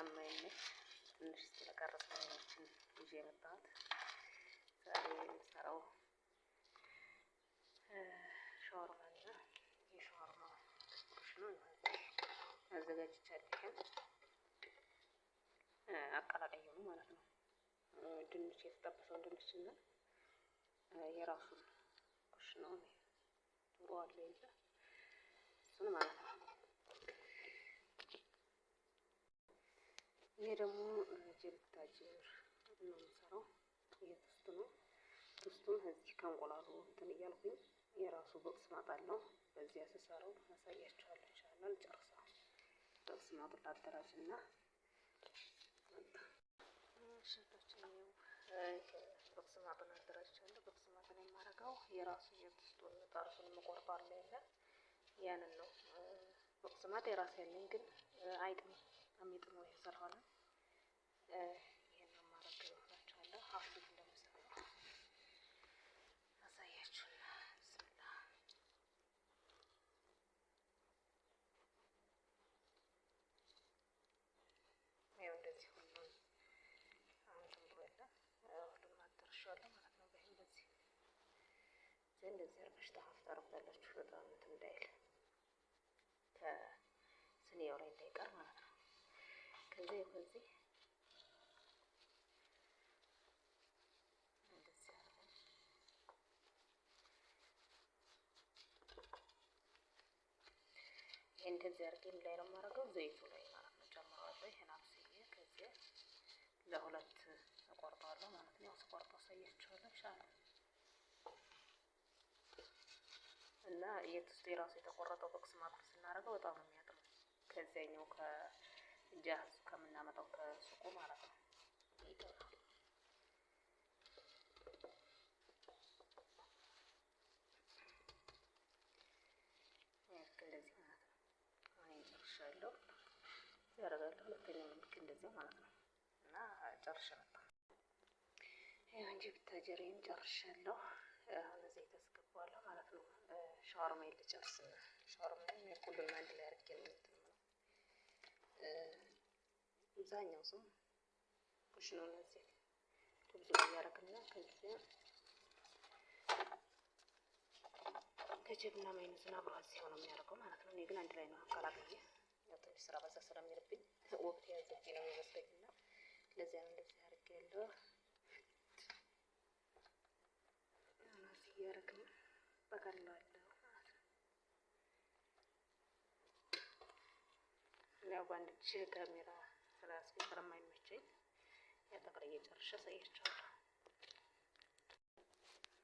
ስለማይመች ትንሽ ስለቀረጽ ነገሮችን ይዤ የመጣሁት ዛሬ የምሰራው ሻወርማ እና የሻወርማ ቁርሽ ነው። አዘጋጅቻለሁ። አቀላቀየው ነው ማለት ነው። ድንች የተጠበሰውን ድንች እና የራሱን ቁርሽ ነው። ዶሮ አለ የለ እሱን ማለት ነው። ይሄ ደግሞ ጀብታጅር ነው የምሰራው። ይሄ ቶስት ነው። ቶስቱን እዚህ ከእንቁላሉ እንትን እያልኩኝ የራሱ ቦክስ ማጣለው በዚህ አሰራሩ አሳያችኋለሁ። ኢንሻአላህ ልጨርሰው። ቦክስ ማጣት አደራጅና ቦክስ ማጣት አደራጅቻለሁ። ቦክስ ማጣት የማደርገው የራሱ የቶስቱን ጣርፉን መቆርጣለሁ የለ ያንን ነው። ቦክስ ማጣት የራሴ ያለኝ ግን አይጥም አሚጥም ወይ ሰራው ነው። ይሄን ነው ማረጋው እላችኋለሁ። አሁን እንደምሰራው አሳያችሁና ብስሚላህ ያው እንደዚህ ሁሉን አሁን ብሎ የለ ሁሉም አደርሻለሁ ማለት ነው። እንደዚህ አርገሽ ታፍታሩታላችሁ በጣም እንትን እንዳይል ከስኒያው ላይ እንዳይቀር ማለት ነው። ከዚህ እንደዚህ አድርጌ ላይ ነው የማደርገው ዘይቱ ላይ ማለት ነው። ጨምረዋለሁ። ይሄን አብስዬ ከዚህ ለሁለት እቆርጠዋለሁ ማለት ነው። ስቆርጠው አሳያችኋለሁ ኢንሻአላህ። እና የቶስቱ የራሱ የተቆረጠው ቦክስ ማጣት ስናደርገው በጣም ነው የሚያጥመው ከዚያኛው ከጃዝ ከምናመጣው ከሱቁ ማለት ነው። እንደዚህ ማለት ነው። አሁን ጨርሻለሁ። ያደርጋለሁ ሁለተኛው ልክ እንደዚህ ማለት ነው። እና ጨርሼ መጣሁ። ይሄው እንጂ ብታጀሬን ጨርሻለሁ። አሁን እዚህ ተስገባለሁ ማለት ነው። ሻወርማ ልጨርስ። ሻወርማ ሁሉንም አንድ ላይ አድርጌ ነው የምትለው። አብዛኛው ሰው ቁሽ ነው እዚህ ብዙ ያደርግና ከዚህ ከጀብና ማይነዝና አብሮ እዚህ ነው የሚያደርገው ማለት ነው። እኔ ግን አንድ ላይ ነው አቀላቅዬ ያው ትንሽ ስራ በዛ ስለሚልብኝ ወቅት ያዘብኝ ነው የሚመስለኝና ለዚያ ነው እንደዚህ አድርጌያለሁ። እዚህ ያደርግና በቀላሉ ያው ባንድ እጅ ካሜራ ስላስኩ ስለማይመቸኝ ያጠቅልዬ ጨርሼ አሳያችኋለሁ።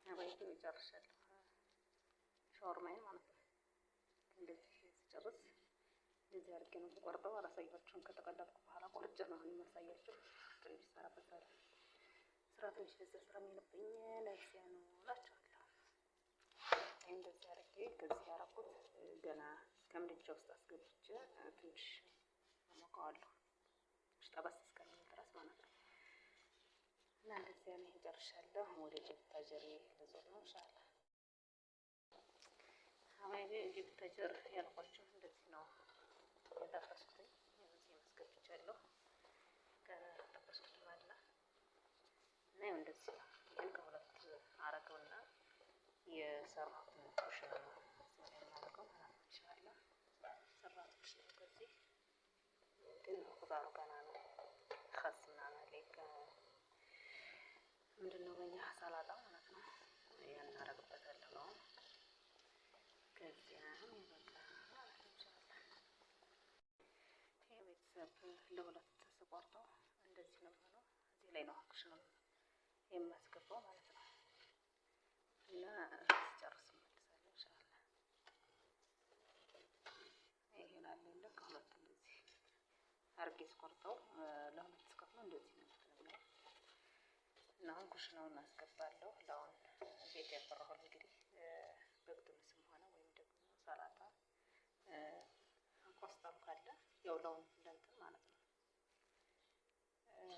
አባይቱ ጨርሻለሁ ሻወርማዬ ማለት ነው። እንደዚህ ስጨርስ እንደዚህ አድርጌ ነው የምቆርጠው። አላሳያችሁም። ከተቀደድኩ በኋላ ቆርጬ ነው የማሳያችሁ። ትንሽ ሰራበታለሁ። ስራ ትንሽ በዛ ስራ የሚልብኝ ለዚያ ነው እላችኋለሁ። እንደዚህ አድርጌ ከዚህ ያደረኩት ገና ከምድጃ ውስጥ አስገብቼ ትንሽ አሞቀዋለሁ። ትንሽ ጠበስ እስከሚል ድረስ ማለት ነው። እና እንደዚያ ነው ጨርሻለሁ። ወደ ጀብታጀሬ ልዞር ነው ኢንሻአላህ። አሁን ጀብታጀር ያልኳችሁ እንደዚህ ነው የጠበስኩት። እዚህ ማስገብቻለሁ ከጠበስኩት ማለት ነው። እና ያው እንደዚህ ነው። ይሄን ከሁለት አረገውና የሰራሁትን ቁርሽ ነው የማደርገው ማለት ነው ኢንሻአላህ። ሰራሁት ቁርሽ ነው ከዚህ ግን ቁጣሩ ገና ነው። خاصና ማለከ ምንድነው በእኛ ሰላጣ ማለት ነው። ያን አደርግበታለሁ ነው። ከዚያ ይበቃ ማለት ነው ኢንሻአላህ። ይሄ ቤተሰብ ለሁለት ተቆርጠው እንደዚህ ነው የሚሆነው። እዚህ ላይ ነው አክሽ ነው የማስገባው ማለት ነው። እና ጨርስ መልሳለሁ ኢንሻአላህ። ይሄን አለለ ከሁለት እንደዚህ አርጌ ስቆርጠው ለሁለት ስከፍለው እንደዚህ ነው የሚሆነው። እና አሁን ኩሽናውን አስገባለሁ። ለአሁን ቤት ያፈራሁት እንግዲህ በግድምስም ሆነ ወይም ደግሞ ሰላጣ ቆስጣም ካለ ያው ለአሁን እንደንትን ማለት ነው።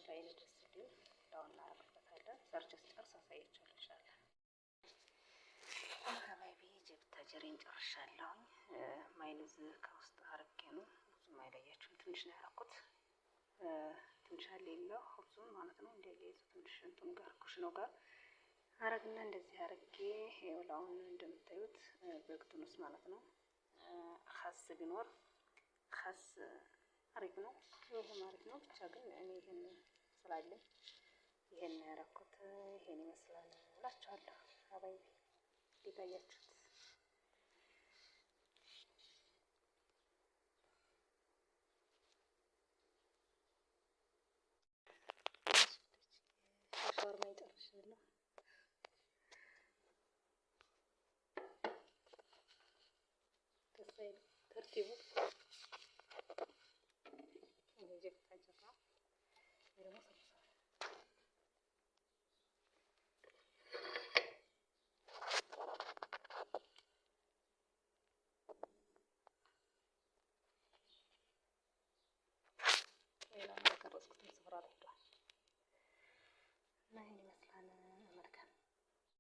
ላይ ደስ ሲል ለአሁን እናደርግበታለን። ሰርቼ ስጨርስ አሳያችኋለሁ ኢንሻአላህ። አካባቢ ጀብታጀሬን ጨርሻለሁ። ማይነዝ ከውስጥ አርጌ ነው ብዙም አይለያችሁም። ትንሽ ነው ያደረኩት ትንሽ አሌለው ሁብዙም ማለት ነው። እንዲያያይዙ ትንሽ እንትኑ ጋር ኩሽኖ ጋር አረግና እንደዚህ አረጌ የውላውን እንደምታዩት በግቱንስ ማለት ነው። ኸስ ቢኖር ኸስ አሪፍ ነው። ይሄም አሪፍ ነው። ብቻ ግን እኔ ይሄን ስላለኝ ይሄን ያረኩት ይሄን ይመስላል እላችኋለሁ። አባይ ሊታያችሁት ሻወር ማይጨርሽ ነው።